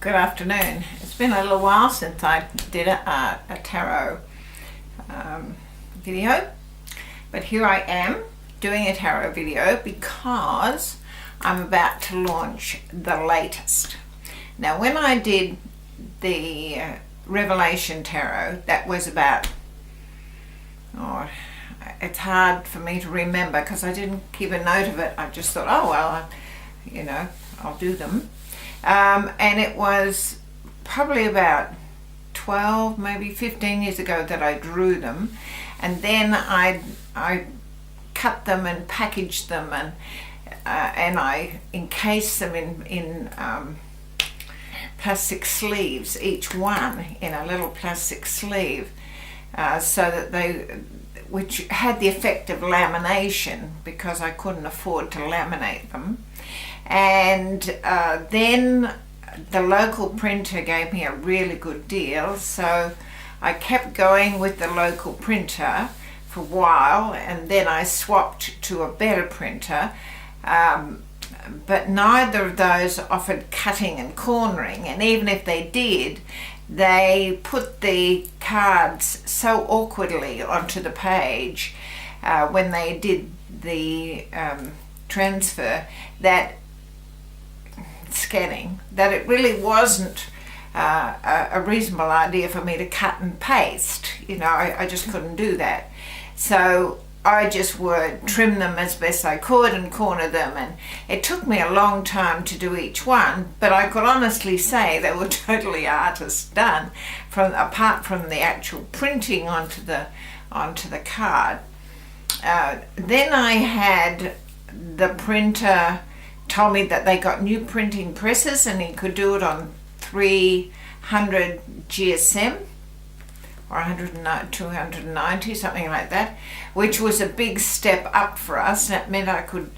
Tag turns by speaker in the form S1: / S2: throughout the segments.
S1: Good afternoon. It's been a little while since I did a tarot video, but here I am doing a tarot video because I'm about to launch the latest. Now, when I did the Revelation Tarot, that was about, it's hard for me to remember because I didn't keep a note of it. I just thought, oh well, I'll do them. And it was probably about 12, maybe 15 years ago that I drew them, and then I cut them and packaged them, and I encased them in plastic sleeves, each one in a little plastic sleeve, so that which had the effect of lamination because I couldn't afford to laminate them. And then the local printer gave me a really good deal, so I kept going with the local printer for a while, and then I swapped to a better printer, but neither of those offered cutting and cornering, and even if they did, they put the cards so awkwardly onto the page when they did the transfer, that scanning, that it really wasn't a reasonable idea for me to cut and paste. I just couldn't do that. So I just would trim them as best I could and corner them, and it took me a long time to do each one, but I could honestly say they were totally artist done, apart from the actual printing onto the card. Then I had the printer told me that they got new printing presses and he could do it on 300 GSM or 290, something like that, which was a big step up for us. That meant I could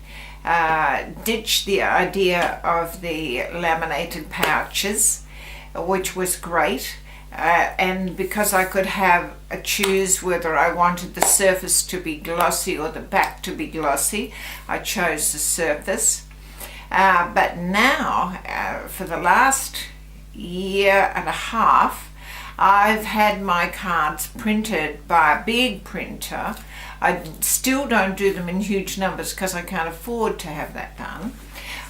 S1: ditch the idea of the laminated pouches, which was great. And because I could choose whether I wanted the surface to be glossy or the back to be glossy, I chose the surface. But now, for the last year and a half, I've had my cards printed by a big printer. I still don't do them in huge numbers because I can't afford to have that done.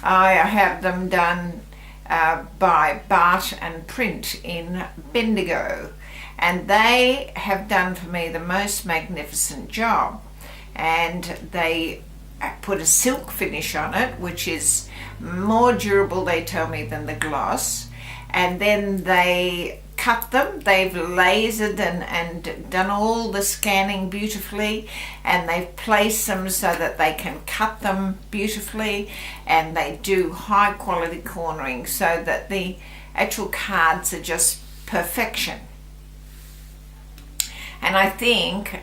S1: I have them done by Bart and Print in Bendigo, and they have done for me the most magnificent job, and they put a silk finish on it, which is more durable, they tell me, than the gloss, and then they cut them. They've lasered and done all the scanning beautifully, and they've placed them so that they can cut them beautifully, and they do high quality cornering so that the actual cards are just perfection. And I think,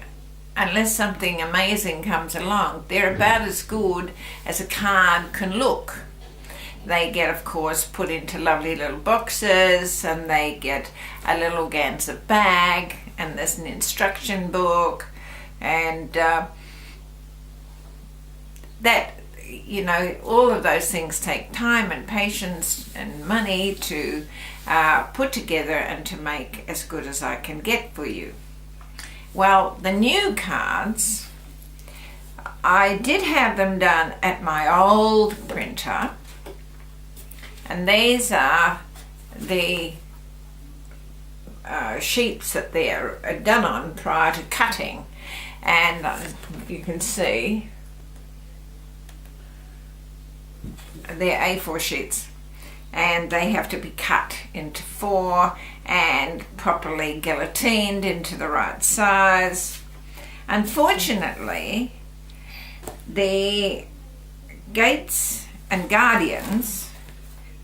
S1: unless something amazing comes along, they're about as good as a card can look. They get, of course, put into lovely little boxes, and they get a little organza bag, and there's an instruction book, and all of those things take time and patience and money to put together and to make as good as I can get for you. Well, the new cards, I did have them done at my old printer, and these are the sheets that they're done on prior to cutting, and you can see they're A4 sheets, and they have to be cut into 4 and properly guillotined into the right size. Unfortunately, the Gates and Guardians,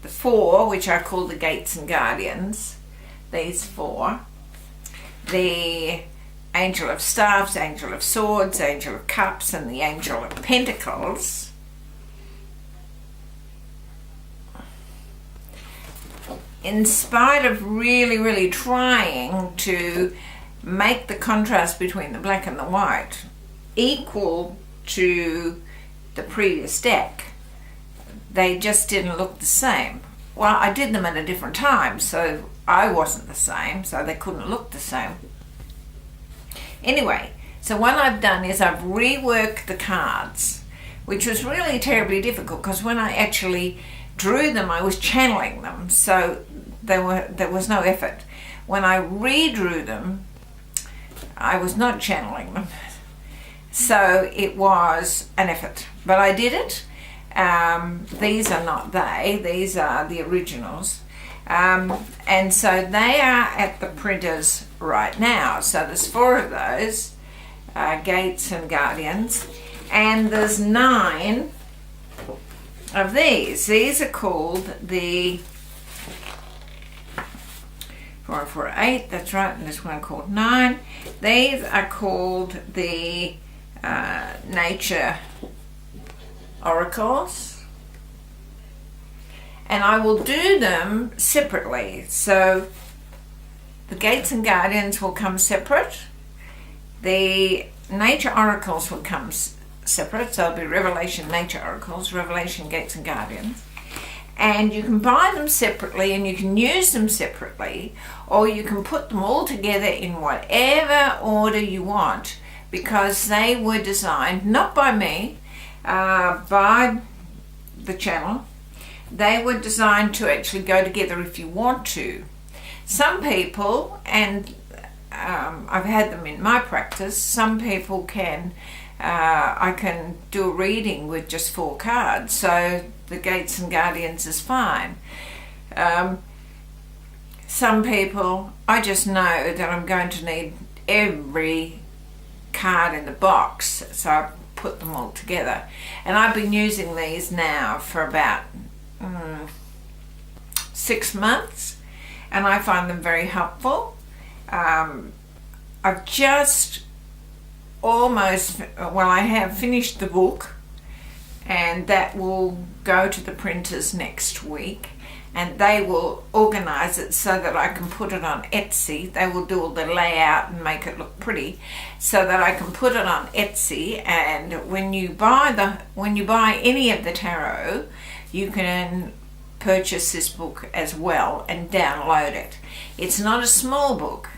S1: the 4, which I call the Gates and Guardians, these 4, the Angel of Staffs, Angel of Swords, Angel of Cups, and the Angel of Pentacles, in spite of really trying to make the contrast between the black and the white equal to the previous deck, they just didn't look the same. Well, I did them at a different time, so I wasn't the same, so they couldn't look the same. Anyway, so what I've done is I've reworked the cards, which was really terribly difficult because when I actually drew them, I was channeling them, so there was no effort. When I redrew them, I was not channeling them, so it was an effort, but I did it. These are not these are the originals, and so they are at the printers right now. So there's 4 of those, Gates and Guardians, and there's 9 of these. These are called the 4 for 8, that's right, and there's one called 9. These are called the Nature Oracles, and I will do them separately. So the Gates and Guardians will come separate, the Nature Oracles will come separate, so it'll be Revelation Nature Oracles, Revelation Gates and Guardians, and you can buy them separately and you can use them separately, or you can put them all together in whatever order you want, because they were designed not by me, by the channel. They were designed to actually go together if you want to. Some people, and I've had them in my practice, some people can, I can do a reading with just 4 cards, so the Gates and Guardians is fine. Some people, I just know that I'm going to need every card in the box, so I put them all together, and I've been using these now for about 6 months, and I find them very helpful. I've just almost, well, I have finished the book, and that will go to the printers next week, and they will organize it so that I can put it on Etsy. They will do all the layout and make it look pretty so that I can put it on Etsy, and when you buy any of the tarot, you can purchase this book as well and download it. It's not a small book,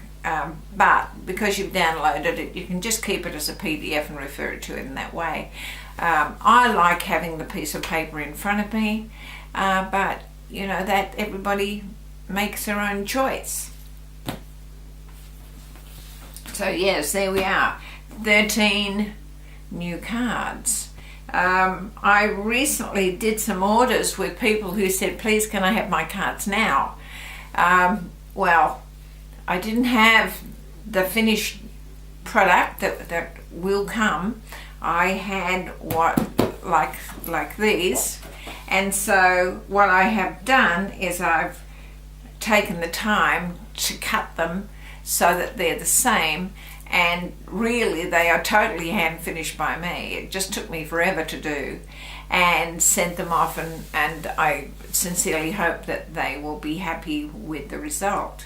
S1: but because you've downloaded it, you can just keep it as a PDF and refer to it in that way. I like having the piece of paper in front of me, but you know that everybody makes their own choice. So yes, there we are, 13 new cards. I recently did some orders with people who said, please can I have my cards now? Well, I didn't have the finished product that will come. I had what like these, and so what I have done is I've taken the time to cut them so that they're the same, and really they are totally hand finished by me. It just took me forever to do, and sent them off, and I sincerely hope that they will be happy with the result.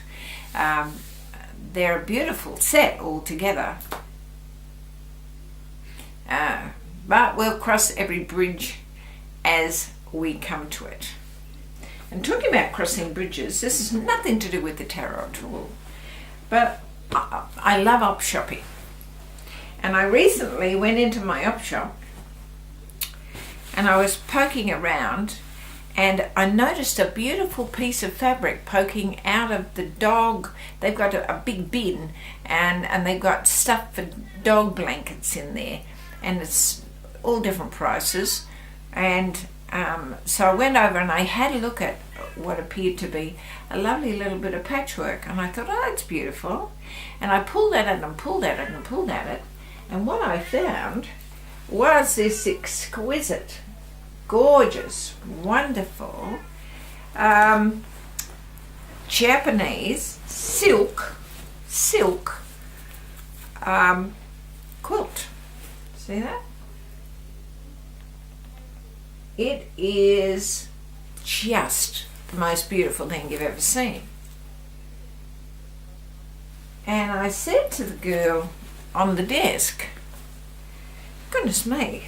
S1: They're a beautiful set altogether, but we'll cross every bridge as we come to it. And talking about crossing bridges, this is nothing to do with the tarot at all, but I love op shopping, and I recently went into my op shop and I was poking around, and I noticed a beautiful piece of fabric poking out of the dog. They've got a big bin, and they've got stuff for dog blankets in there, and it's all different prices. And so I went over and I had a look at what appeared to be a lovely little bit of patchwork, and I thought, oh, that's beautiful. And I pulled at it and pulled at it and pulled at it, and what I found was this exquisite, gorgeous, wonderful Japanese silk quilt. See that? It is just the most beautiful thing you've ever seen. And I said to the girl on the desk, goodness me,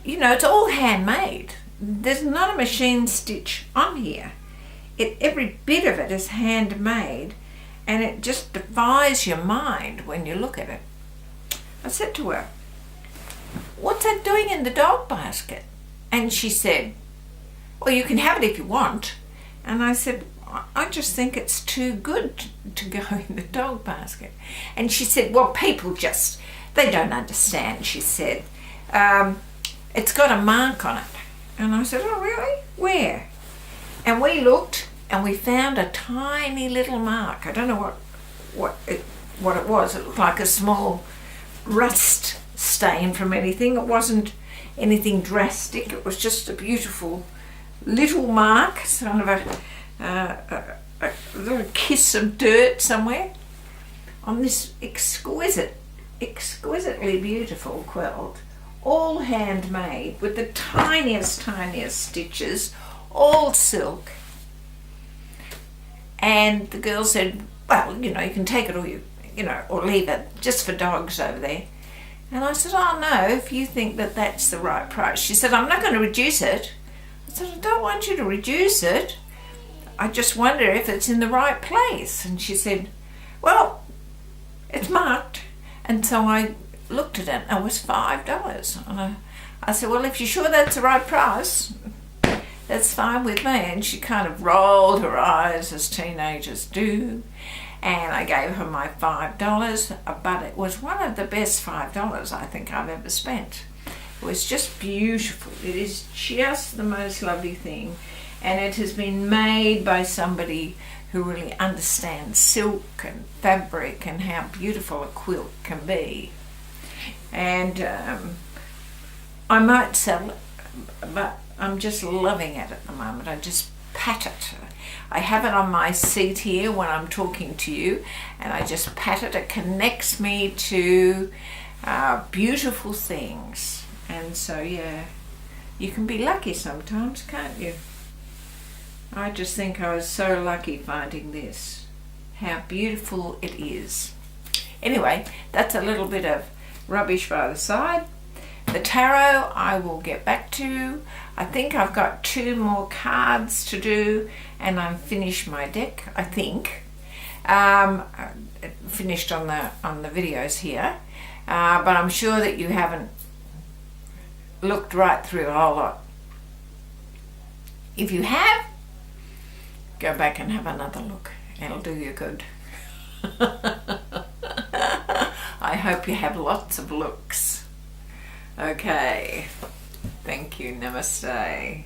S1: you know, it's all handmade. there's not a machine stitch on here. Every bit of it is handmade, and it just defies your mind when you look at it. I said to her, "What's that doing in the dog basket?" And she said, "Well, you can have it if you want." And I said, "I just think it's too good to go in the dog basket." And she said, "Well, people just, they don't understand," she said. "It's got a mark on it." And I said, "Oh, really? Where?" And we looked and we found a tiny little mark. I don't know what it was. It looked like a small rust stain from anything. It wasn't anything drastic. It was just a beautiful little mark, sort of a little kiss of dirt somewhere on this exquisitely beautiful quilt, all handmade with the tiniest stitches, all silk. And the girl said, "Well, you can take it or leave it, just for dogs over there." And I said, "Oh no, if you think that that's the right price." She said, "I'm not going to reduce it." I said, "I don't want you to reduce it. I just wonder if it's in the right place." And she said, "Well, it's marked." And so I looked at it and it was $5. And I said, "Well, if you're sure that's the right price, that's fine with me." And she kind of rolled her eyes as teenagers do. And I gave her my $5, but it was one of the best $5 I think I've ever spent. It was just beautiful. It is just the most lovely thing. And it has been made by somebody who really understands silk and fabric and how beautiful a quilt can be. And I might sell it, but I'm just loving it at the moment. I just pat it. I have it on my seat here when I'm talking to you, and I just pat it. It connects me to beautiful things. And so, yeah, you can be lucky sometimes, can't you? I just think I was so lucky finding this. How beautiful it is. Anyway, that's a little bit of rubbish by the side. The tarot I will get back to. I think I've got 2 more cards to do and I'm finished my deck, I think. Finished on the videos here. But I'm sure that you haven't looked right through a whole lot. If you have, go back and have another look. It'll do you good. I hope you have lots of looks. Okay. Thank you. Namaste.